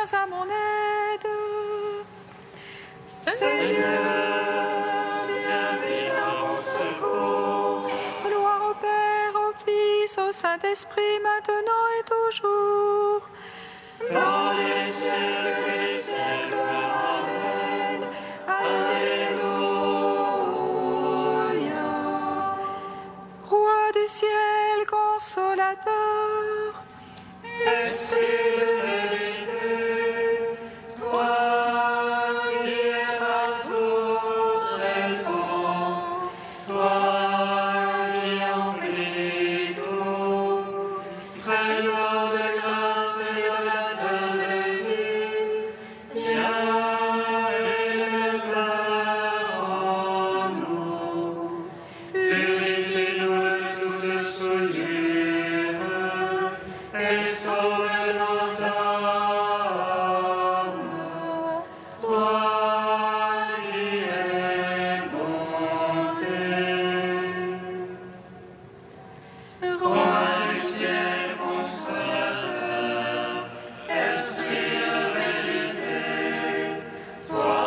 viens à mon aide. Seigneur, viens vite à mon secours. Gloire au Père, au Fils, au Saint-Esprit, maintenant et toujours. Dans les siècles des siècles, amen. Alléluia. Roi du ciel, consolateur, Esprit de vérité, toi qui es partout présent, toi qui emplis tout, trésor de grâce et de la terre de vie, viens et demeure en nous. Purifie-nous de toute souillure et sauve nos âmes. Toi qui es bonté. Roi du ciel consolateur, Esprit de vérité, toi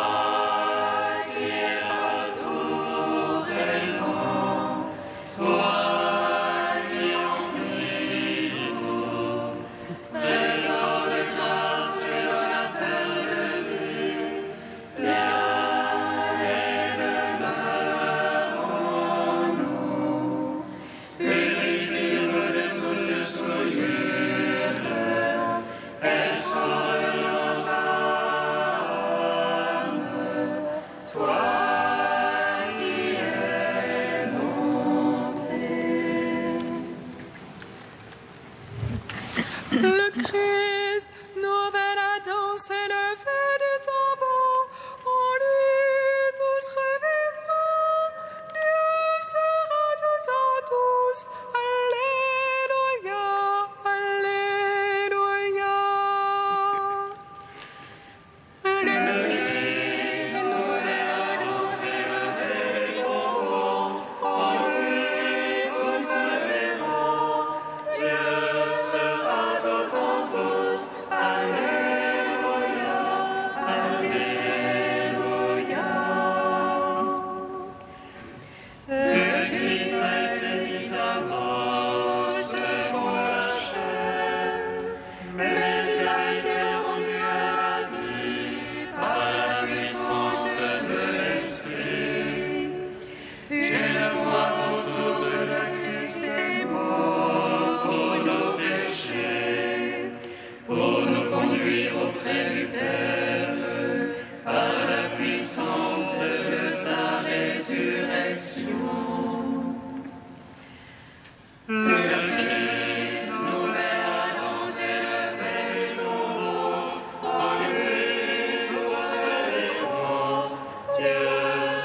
qui es partout présent, toi qui emplis tout, trésor de grâce et de la terre de vie, viens et demeure en nous. Purifie-nous de toute souillure et sauve nos âmes. Toi qui es bonté. le Christ, nouvelle danse élevée du tombeau. En lui tous revivront, Dieu sera tout en tous. Alléluia, Alléluia. Le Christ, nouvelle danse élevée du tombeau. En lui tous revivront, Dieu sera tout en tous. Alléluia, Alléluia. Le Christ a été mis à mort selon la chair, mais il a été rendu à la vie par la puissance de l'Esprit. Une fois autour de la Christ est mort pour nos péchés, pour nous conduire auprès du Père, par la puissance de sa résurrection. Le Christ, nouvelle annonce élevée du tombeau, en lui tous revivront, Dieu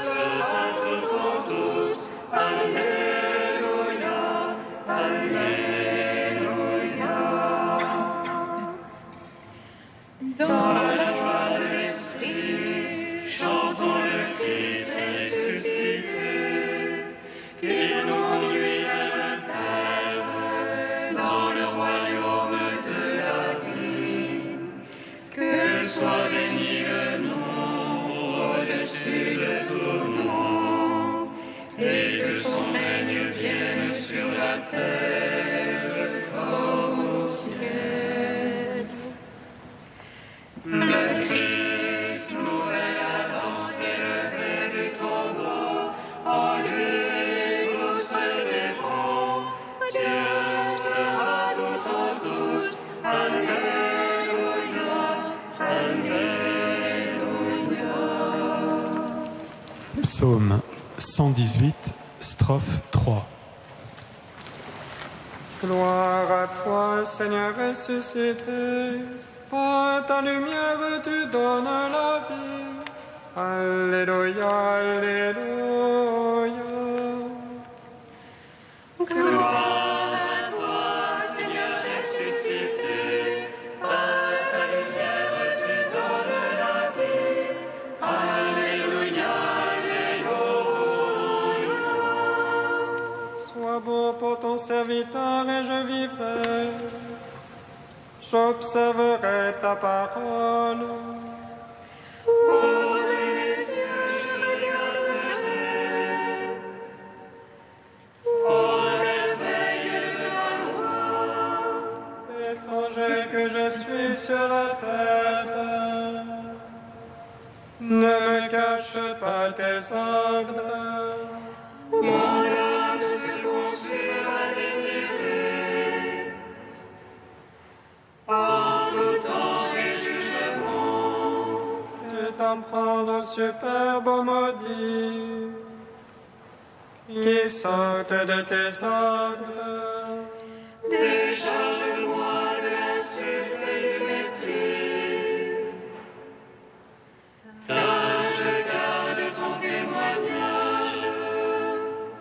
sera tout en tous. Alléluia, Alléluia. Dans la joie de l'Esprit, chantons le Christ ressuscité, qui nous conduit vers le Père, dans le royaume de la vie. Que soit béni le nom au-dessus de tout nom, et que son règne vienne sur la terre comme au ciel. Le Christ, nouvelle danse élevée du tombeau, en lui tous revivront, Dieu sera tout en tous. Alléluia, Alléluia. Psaume 118, strophe 3. Gloire à toi, Seigneur ressuscité, par ta lumière tu donnes la vie. Alléluia, Alléluia. Gloire à toi, Seigneur ressuscité, par ta lumière tu donnes la vie. Alléluia, Alléluia. Sois bon pour ton serviteur et je vivrai. j'observerai ta parole. Étranger que je suis sur la terre, ne me cache pas tes ordres. Mon âme se consume à désirer, en tout temps tes jugements. Tu t'en prends au superbe maudit, qui sortent de tes ordres. Décharge-moi de l'insulte et du mépris, car je garde ton témoignage.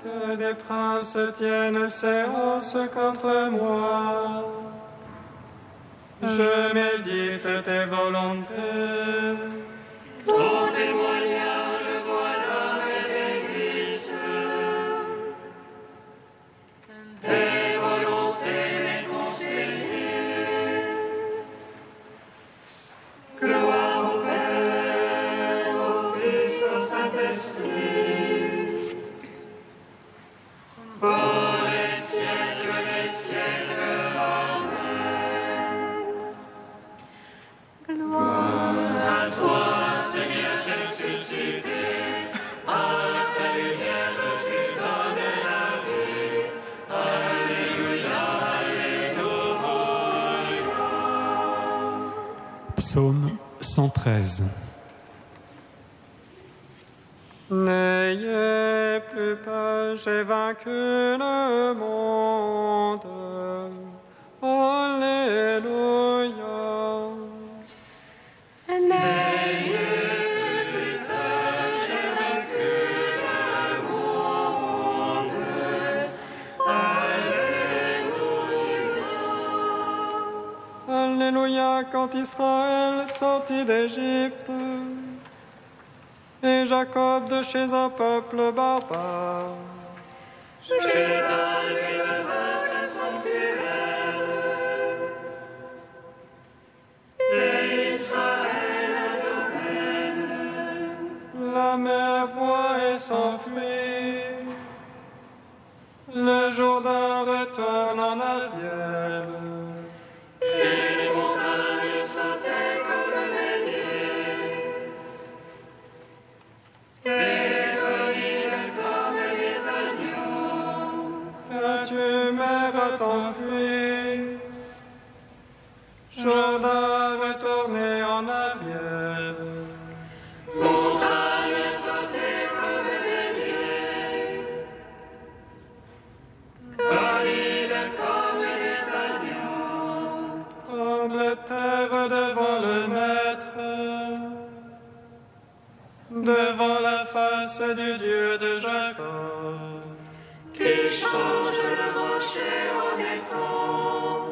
Que des princes tiennent séance contre moi. Je médite tes volontés. Ton témoignage, voilà mes délices. Tes volontés, mes conseillers. Gloire au Père, au Fils, au Saint-Esprit, pour les siècles des siècles. Amen. Gloire à toi, Seigneur ressuscité, à ta lumière tu donnes la vie. Alléluia, Alléluia. Psaume 113. N'ayez plus peur, j'ai vaincu le monde. Alléluia. Alléluia, quand Israël sortit d'Égypte, et Jacob de chez un peuple barbare. Jédal éleva ta sanctuaire, et Israël un domaine. La mer voit et s'enfuit, le Jourdain retourne en arrière. Et les montagnes sautaient comme le bélier, et les collines comme des agneaux. As-tu mer à t'enfuir, Jourdain a retourné en arrière. Montagnes sautaient comme le bélier, collines comme des agneaux. Tremble terre devant le Maître, devant la face du Dieu de Jacob. Qui change le rocher en étang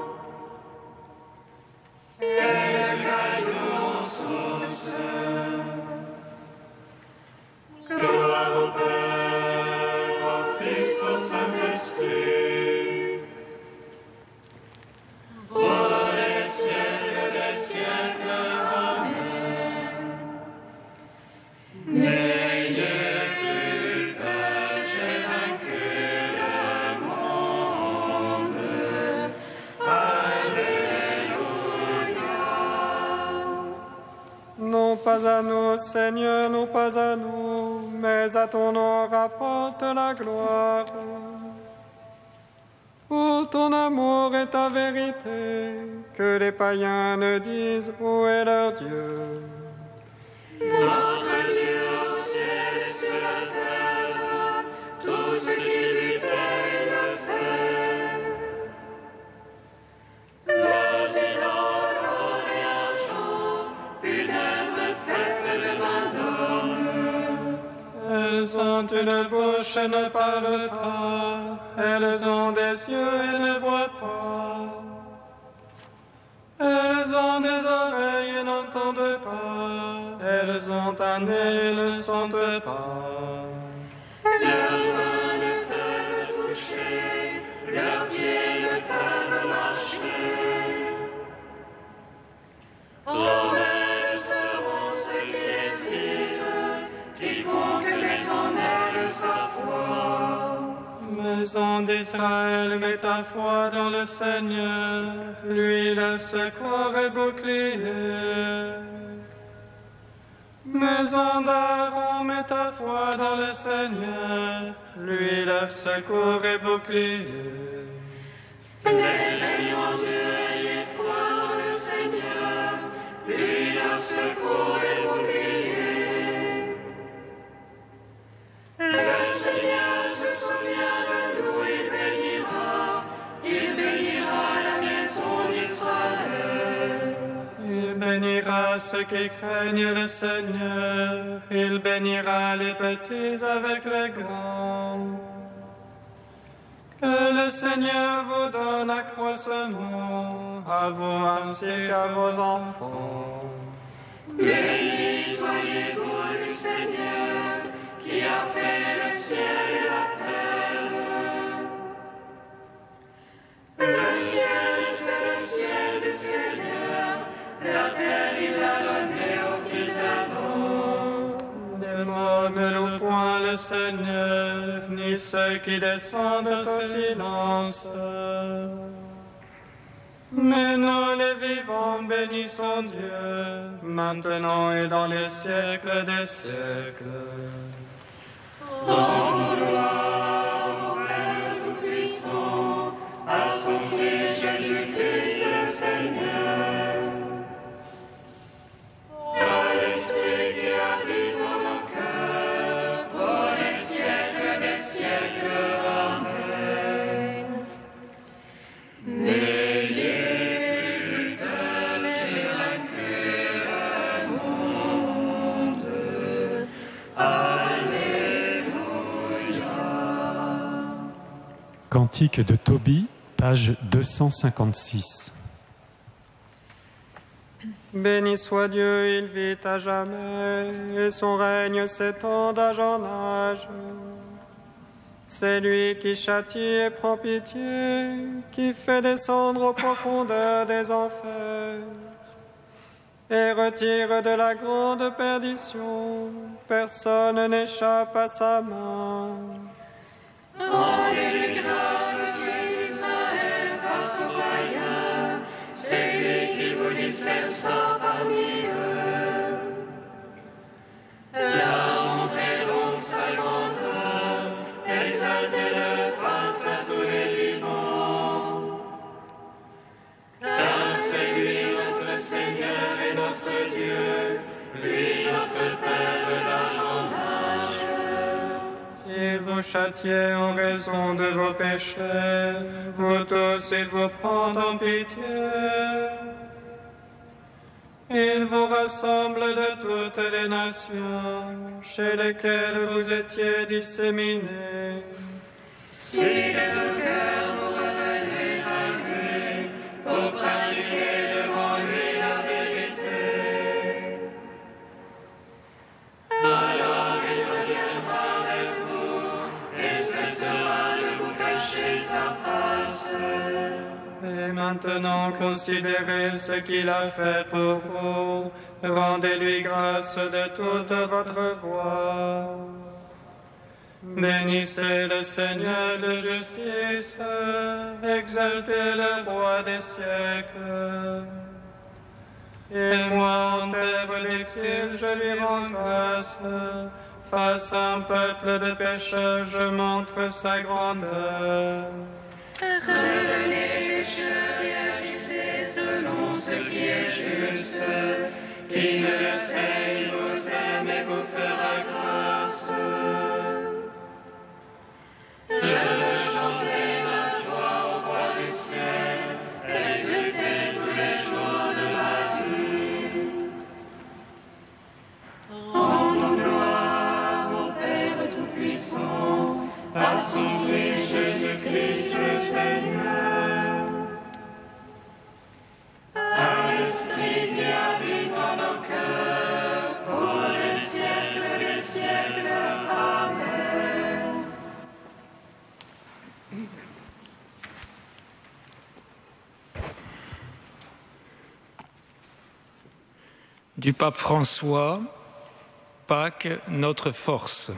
et le caillou en source. Gloire au Père, au Fils, au Saint-Esprit, pour les siècles des siècles. Amen. N'ayez plus peur, j'ai vaincu le monde. Alléluia. Non pas à nous, Seigneur, non pas à nous, mais à ton nom rapporte la gloire. Pour ton amour et ta vérité, que les païens ne disent où est leur Dieu. Notre Dieu au ciel et sur la terre, tout ce qui lui plaît le fait. L'or et argent, une œuvre faite de main d'homme. Elles ont une bouche et ne parlent pas, elles ont des yeux et ne voient pas. Elles ont des oreilles et n'entendent pas, elles ont un nez et ne sentent pas. Leurs mains ne peuvent toucher, leurs pieds ne peuvent marcher. Maison d'Israël, mets ta foi dans le Seigneur, lui le secours et bouclier. Maison d'Aaron, mets ta foi dans le Seigneur, lui le secours et bouclier. Les craignants Dieu, ayez foi dans le Seigneur, lui leur secours et bouclier. Le Seigneur se souvient de nous, il bénira la maison d'Israël. Il bénira ceux qui craignent le Seigneur, il bénira les petits avec les grands. Que le Seigneur vous donne accroissement, à vous ainsi qu'à vos enfants. Bénis soyez-vous du Seigneur, qui a fait le ciel et la terre. Le ciel, c'est le ciel du Seigneur, la terre, il l'a donnée au fils d'Adam. Ne demande point le Seigneur, ni ceux qui descendent au silence. Mais nous les vivants bénissons Dieu, maintenant et dans les siècles des siècles. Rendons gloire au Père Tout-Puissant, à son Fils Jésus-Christ le Seigneur. À l'Esprit qui habite en nos cœurs, pour les siècles des siècles. Amen. N'ayez plus peur, j'ai vaincu le monde. Cantique de Tobie, page 256. Béni soit Dieu, il vit à jamais, et son règne s'étend d'âge en âge. C'est lui qui châtie et prend pitié, qui fait descendre aux profondeurs des enfers, et retire de la grande perdition. Personne n'échappe à sa main. Rendez-lui grâce, fils d'Israël, face aux païens. C'est lui qui vous dispersa parmi eux. Là, montrez donc sa grandeur, exaltez-le face à tous les vivants. Car c'est lui notre Seigneur et notre Dieu, lui notre Père d'âge en âge. Il vous châtiez en raison de vos péchés, vous tous il vous prend en pitié. Il vous rassemble de toutes les nations, chez lesquelles vous étiez disséminés. Si de tout cœur vous revenez à lui, pour pratiquer devant lui la vérité, alors il reviendra avec vous et cessera de vous cacher sa face. Et maintenant considérez ce qu'il a fait pour vous, rendez-lui grâce de toute votre voix. Bénissez le Seigneur de justice, exaltez le roi des siècles. Et moi, en terre d'exil, je lui rends grâce. Face à un peuple de pécheurs, je montre sa grandeur. Revenez, pécheurs, et agissez selon ce qui est juste. Qui ne le sait, il vous aime et vous fera grâce. Je veux chanter ma joie au roi du ciel, exulter tous les jours de ma vie. Rendons gloire au Père Tout-Puissant, à son Fils Jésus-Christ le Seigneur, à l'Esprit qui habite en nos cœurs, pour les siècles des siècles. Amen. Du pape François, Pâques, notre force.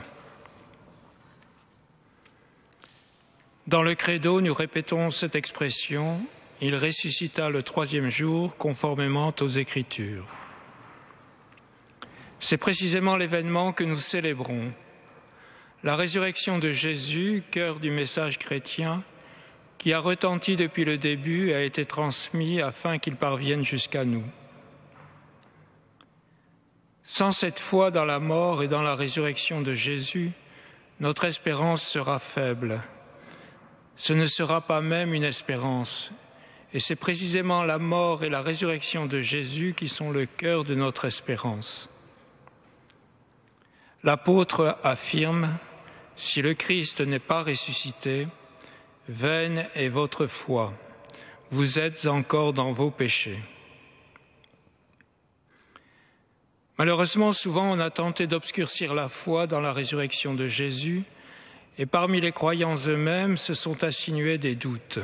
Dans le credo, nous répétons cette expression « Il ressuscita le troisième jour conformément aux Écritures ». C'est précisément l'événement que nous célébrons. La résurrection de Jésus, cœur du message chrétien, qui a retenti depuis le début et a été transmis afin qu'il parvienne jusqu'à nous. Sans cette foi dans la mort et dans la résurrection de Jésus, notre espérance sera faible. Ce ne sera pas même une espérance. Et c'est précisément la mort et la résurrection de Jésus qui sont le cœur de notre espérance. L'apôtre affirme « Si le Christ n'est pas ressuscité, vaine est votre foi. Vous êtes encore dans vos péchés. » Malheureusement, souvent, on a tenté d'obscurcir la foi dans la résurrection de Jésus, et parmi les croyants eux-mêmes se sont insinués des doutes.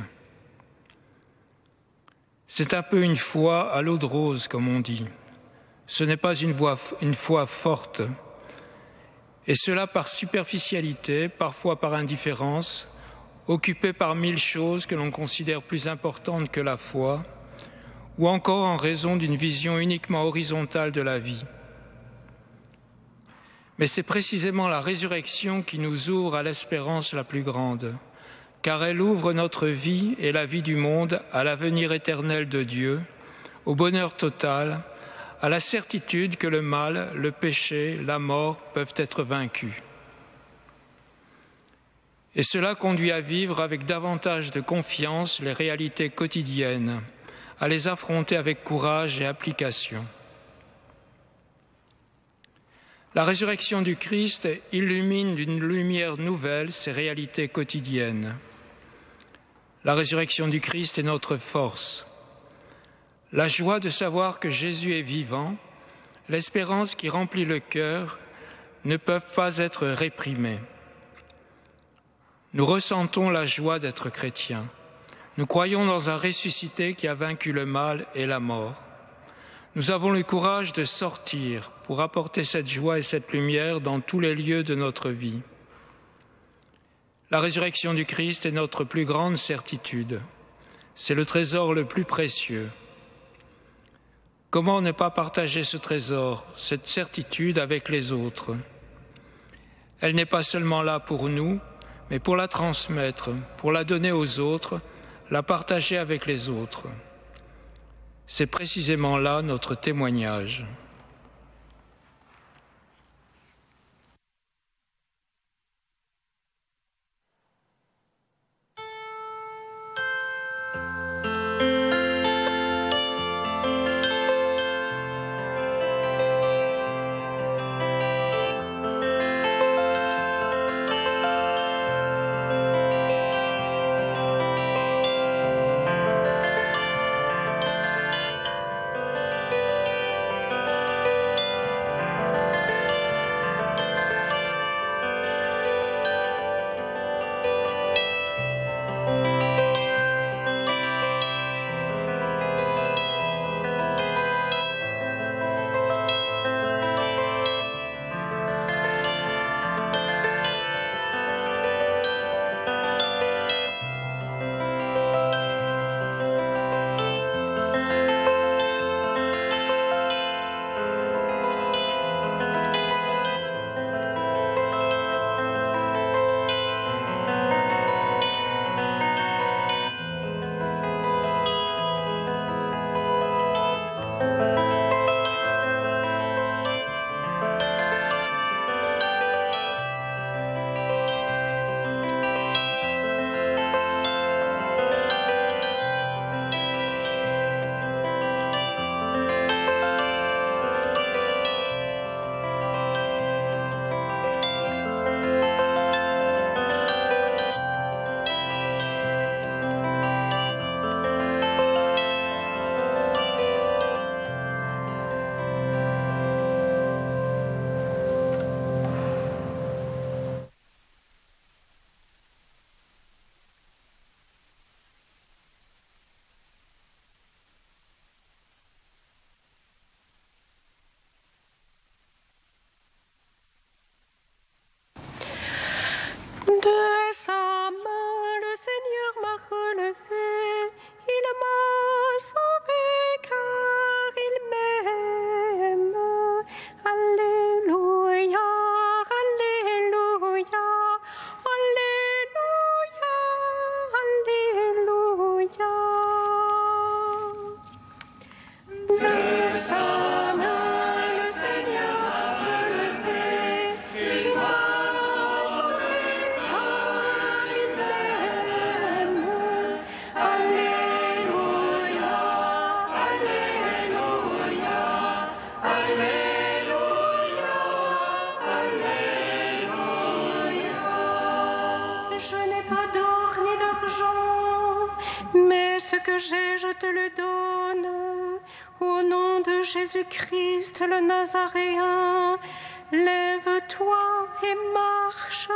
C'est un peu une foi à l'eau de rose, comme on dit. Ce n'est pas une foi forte, et cela par superficialité, parfois par indifférence, occupé par 1000 choses que l'on considère plus importantes que la foi, ou encore en raison d'une vision uniquement horizontale de la vie. Mais c'est précisément la résurrection qui nous ouvre à l'espérance la plus grande, car elle ouvre notre vie et la vie du monde à l'avenir éternel de Dieu, au bonheur total, à la certitude que le mal, le péché, la mort peuvent être vaincus. Et cela conduit à vivre avec davantage de confiance les réalités quotidiennes, à les affronter avec courage et application. La résurrection du Christ illumine d'une lumière nouvelle ces réalités quotidiennes. La résurrection du Christ est notre force. La joie de savoir que Jésus est vivant, l'espérance qui remplit le cœur, ne peuvent pas être réprimées. Nous ressentons la joie d'être chrétiens. Nous croyons dans un ressuscité qui a vaincu le mal et la mort. Nous avons le courage de sortir pour apporter cette joie et cette lumière dans tous les lieux de notre vie. La résurrection du Christ est notre plus grande certitude. C'est le trésor le plus précieux. Comment ne pas partager ce trésor, cette certitude avec les autres? Elle n'est pas seulement là pour nous, mais pour la transmettre, pour la donner aux autres, la partager avec les autres. C'est précisément là notre témoignage. pas d'or ni d'argent, mais ce que j'ai, je te le donne. Au nom de Jésus-Christ le Nazaréen, lève-toi et marche.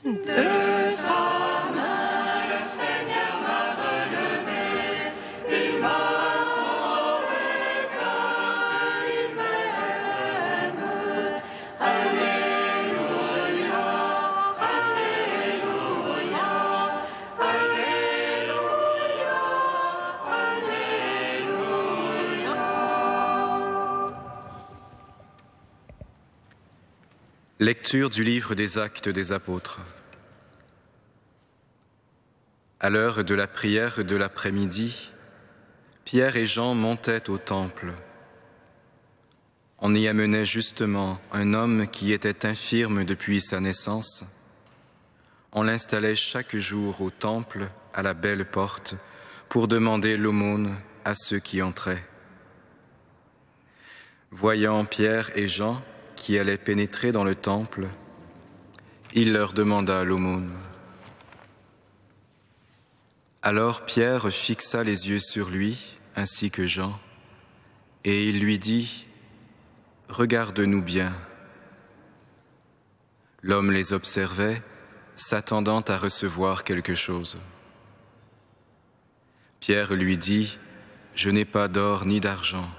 De sa main, le Seigneur m'a relevé, il m'a sauvé car il m'aime. Alléluia, Alléluia, Alléluia, Alléluia. Lecture du livre des Actes des Apôtres. À l'heure de la prière de l'après-midi, Pierre et Jean montaient au temple. On y amenait justement un homme qui était infirme depuis sa naissance. On l'installait chaque jour au temple, à la belle porte, pour demander l'aumône à ceux qui entraient. Voyant Pierre et Jean qui allaient pénétrer dans le temple, il leur demanda l'aumône. Alors Pierre fixa les yeux sur lui, ainsi que Jean, et il lui dit « Regarde-nous bien ». L'homme les observait, s'attendant à recevoir quelque chose. Pierre lui dit « Je n'ai pas d'or ni d'argent,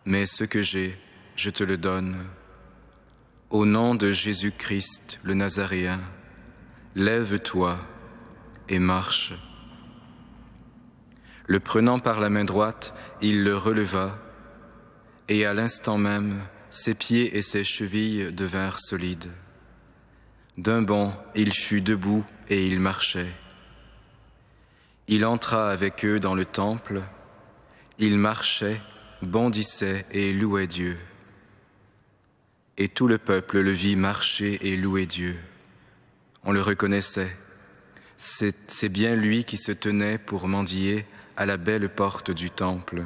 mais ce que j'ai, je te le donne. Au nom de Jésus-Christ, le Nazaréen, lève-toi et marche. » Le prenant par la main droite, il le releva, et à l'instant même, ses pieds et ses chevilles devinrent solides. D'un bond, il fut debout et il marchait. Il entra avec eux dans le temple, il marchait, bondissait et louait Dieu. Et tout le peuple le vit marcher et louer Dieu. On le reconnaissait. C'est bien lui qui se tenait pour mendier à la belle porte du temple.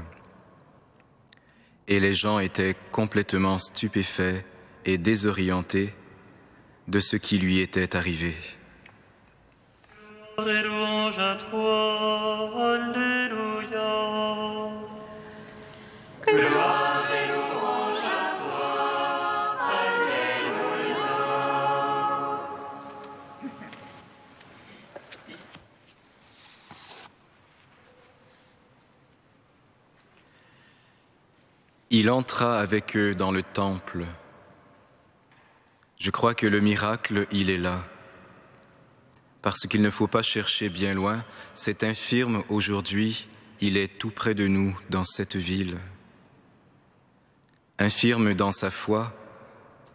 Et les gens étaient complètement stupéfaits et désorientés de ce qui lui était arrivé. Gloire et louange à toi, Alléluia. Gloire et louange à toi, Alléluia. Il entra avec eux dans le temple. Je crois que le miracle, il est là. Parce qu'il ne faut pas chercher bien loin, cet infirme aujourd'hui, il est tout près de nous dans cette ville. Infirme dans sa foi,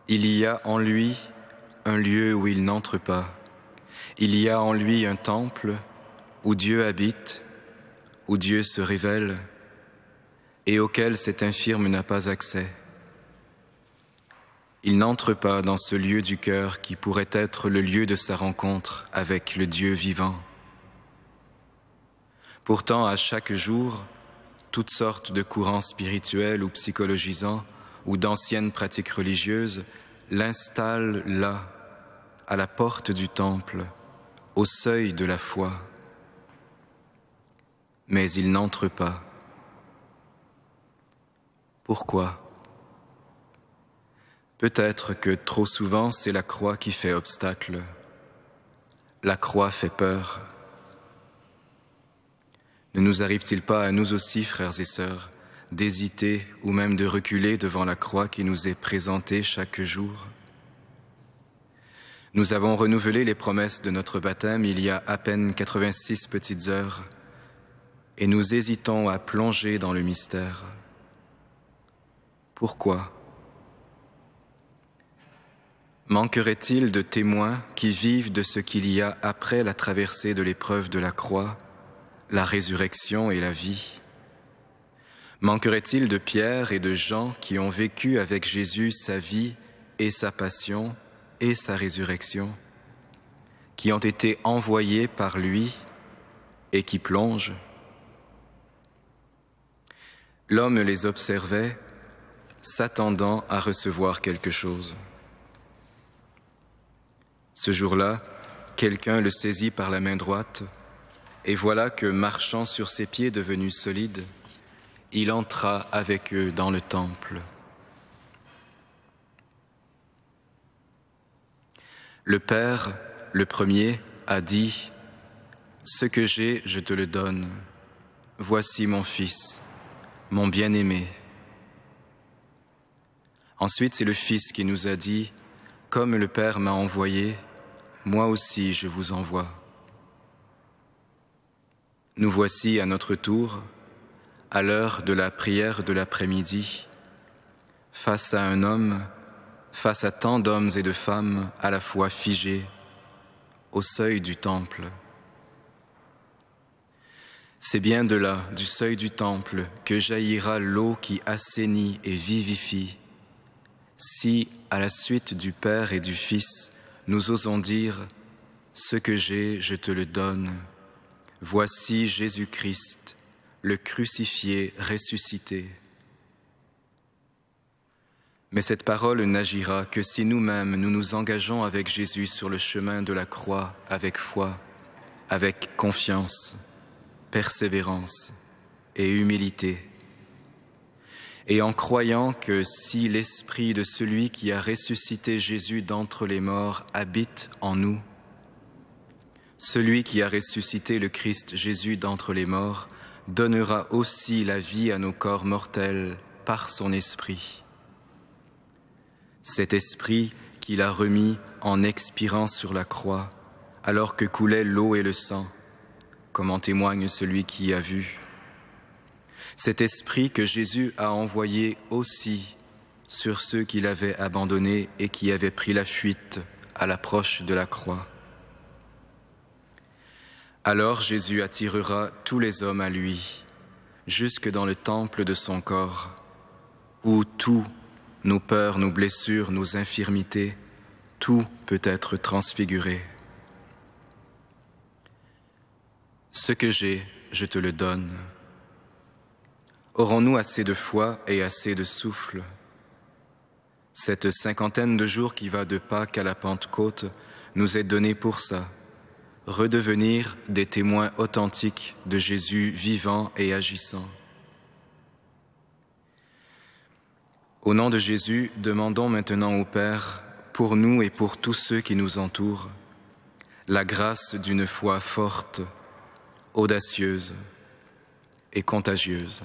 il y a en lui un lieu où il n'entre pas. Il y a en lui un temple où Dieu habite, où Dieu se révèle, et auquel cet infirme n'a pas accès. Il n'entre pas dans ce lieu du cœur qui pourrait être le lieu de sa rencontre avec le Dieu vivant. Pourtant, à chaque jour, toutes sortes de courants spirituels ou psychologisants ou d'anciennes pratiques religieuses l'installent là, à la porte du temple, au seuil de la foi. Mais il n'entre pas. Pourquoi? Peut-être que trop souvent c'est la croix qui fait obstacle. La croix fait peur. Ne nous arrive-t-il pas à nous aussi, frères et sœurs, d'hésiter ou même de reculer devant la croix qui nous est présentée chaque jour? Nous avons renouvelé les promesses de notre baptême il y a à peine 86 petites heures et nous hésitons à plonger dans le mystère. Pourquoi? Manquerait-il de témoins qui vivent de ce qu'il y a après la traversée de l'épreuve de la croix, la résurrection et la vie? Manquerait-il de Pierre et de Jean qui ont vécu avec Jésus sa vie et sa passion et sa résurrection, qui ont été envoyés par lui et qui plongent? L'homme les observait, s'attendant à recevoir quelque chose. Ce jour-là, quelqu'un le saisit par la main droite, et voilà que, marchant sur ses pieds devenus solides, il entra avec eux dans le temple. Le Père, le premier, a dit « Ce que j'ai, je te le donne. Voici mon Fils, mon bien-aimé. » Ensuite, c'est le Fils qui nous a dit « Comme le Père m'a envoyé, moi aussi je vous envoie. » Nous voici à notre tour, à l'heure de la prière de l'après-midi, face à un homme, face à tant d'hommes et de femmes à la fois figés, au seuil du temple. C'est bien de là, du seuil du temple, que jaillira l'eau qui assainit et vivifie, si, à la suite du Père et du Fils, nous osons dire « Ce que j'ai, je te le donne. Voici Jésus-Christ, le crucifié ressuscité. » Mais cette parole n'agira que si nous-mêmes nous nous engageons avec Jésus sur le chemin de la croix avec foi, avec confiance, persévérance et humilité, et en croyant que si l'esprit de celui qui a ressuscité Jésus d'entre les morts habite en nous, celui qui a ressuscité le Christ Jésus d'entre les morts donnera aussi la vie à nos corps mortels par son esprit. Cet esprit qu'il a remis en expirant sur la croix, alors que coulaient l'eau et le sang, comme en témoigne celui qui a vu. Cet esprit que Jésus a envoyé aussi sur ceux qu'il avait abandonnés et qui avaient pris la fuite à l'approche de la croix. Alors Jésus attirera tous les hommes à lui, jusque dans le temple de son corps, où tout, nos peurs, nos blessures, nos infirmités, tout peut être transfiguré. Ce que j'ai, je te le donne. Aurons-nous assez de foi et assez de souffle? Cette cinquantaine de jours qui va de Pâques à la Pentecôte nous est donnée pour ça, redevenir des témoins authentiques de Jésus vivant et agissant. Au nom de Jésus, demandons maintenant au Père, pour nous et pour tous ceux qui nous entourent, la grâce d'une foi forte, audacieuse et contagieuse.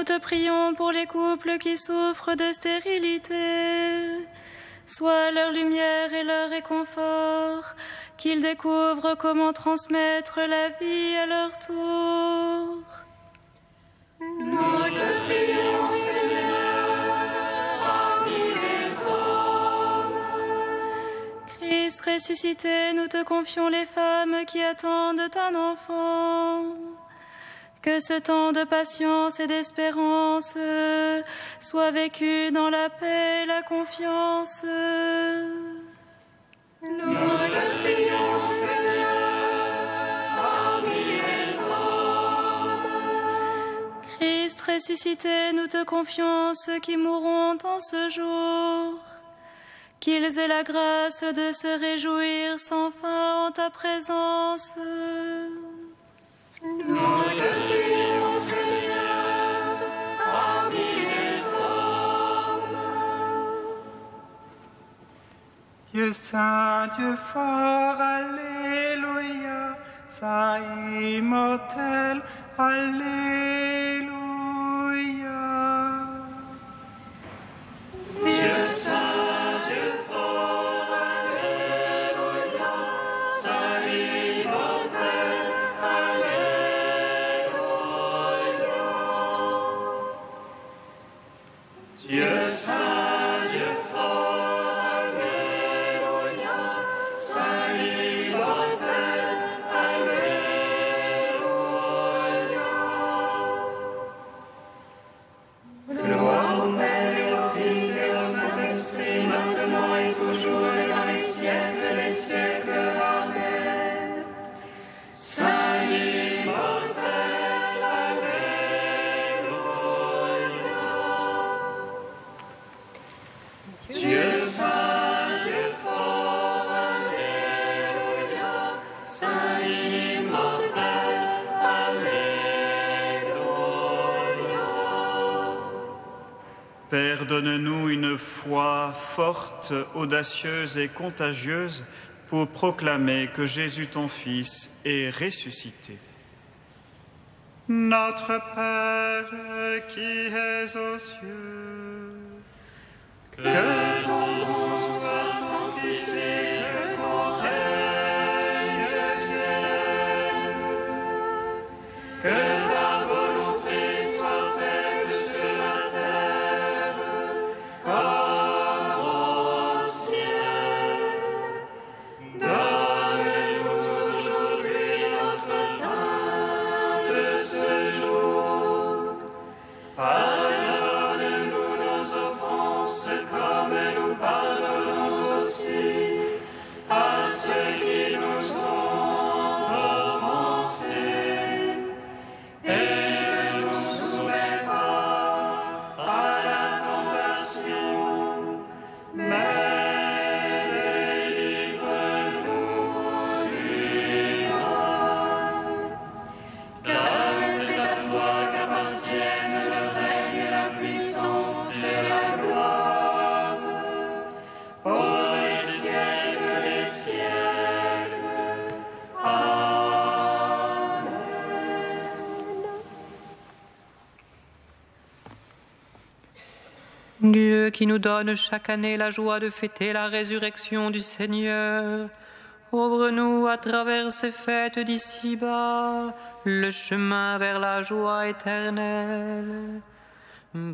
te prions pour les couples qui souffrent de stérilité. Sois leur lumière et leur réconfort, qu'ils découvrent comment transmettre la vie à leur tour. Nous te prions, Seigneur, parmi les hommes. Christ ressuscité, nous te confions les femmes qui attendent un enfant. Que ce temps de patience et d'espérance soit vécu dans la paix et la confiance. Nous te prions, Seigneur, parmi les hommes. Christ ressuscité, nous te confions ceux qui mourront en ce jour. Qu'ils aient la grâce de se réjouir sans fin en ta présence. Nous te prions, Seigneur, parmi les hommes. Dieu saint, Dieu fort, Alléluia, Saint immortel, Alléluia. Dieu saint, Dieu fort, Alléluia, Saint immortel, Alléluia. Dieu saint, Dieu fort, Alléluia, Saint immortel, Alléluia. Gloire au Père et au Fils et au Saint-Esprit, maintenant et toujours et dans les siècles des siècles. Amen. Saint immortel, Alléluia. Dieu saint, Dieu fort, Alléluia, Saint immortel, Alléluia. Père, donne-nous une foi forte, audacieuse et contagieuse pour proclamer que Jésus, ton Fils, est ressuscité. Notre Père qui es aux cieux, que ton nom soit sanctifié, que ton règne vienne, que ta volonté soit faite sur la terre comme au ciel. Donne-nous aujourd'hui notre pain de ce jour. Pardonne-nous nos offenses comme nous pardonnons aussi à ceux qui nous ont offensés. Et ne nous soumets pas à la tentation, mais délivre-nous du mal. Car c'est à toi qu'appartiennent le règne, la puissance et la gloire, pour les siècles des siècles. Amen. Dieu qui nous donne chaque année la joie de fêter la résurrection du Seigneur, ouvre-nous à travers ces fêtes d'ici-bas le chemin vers la joie éternelle.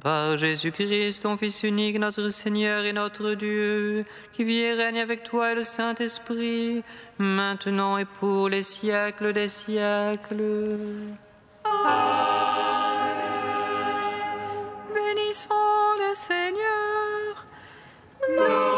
Par Jésus-Christ, ton Fils unique, notre Seigneur et notre Dieu, qui vit et règne avec toi et le Saint-Esprit, maintenant et pour les siècles des siècles. Bénissons le Seigneur. Nous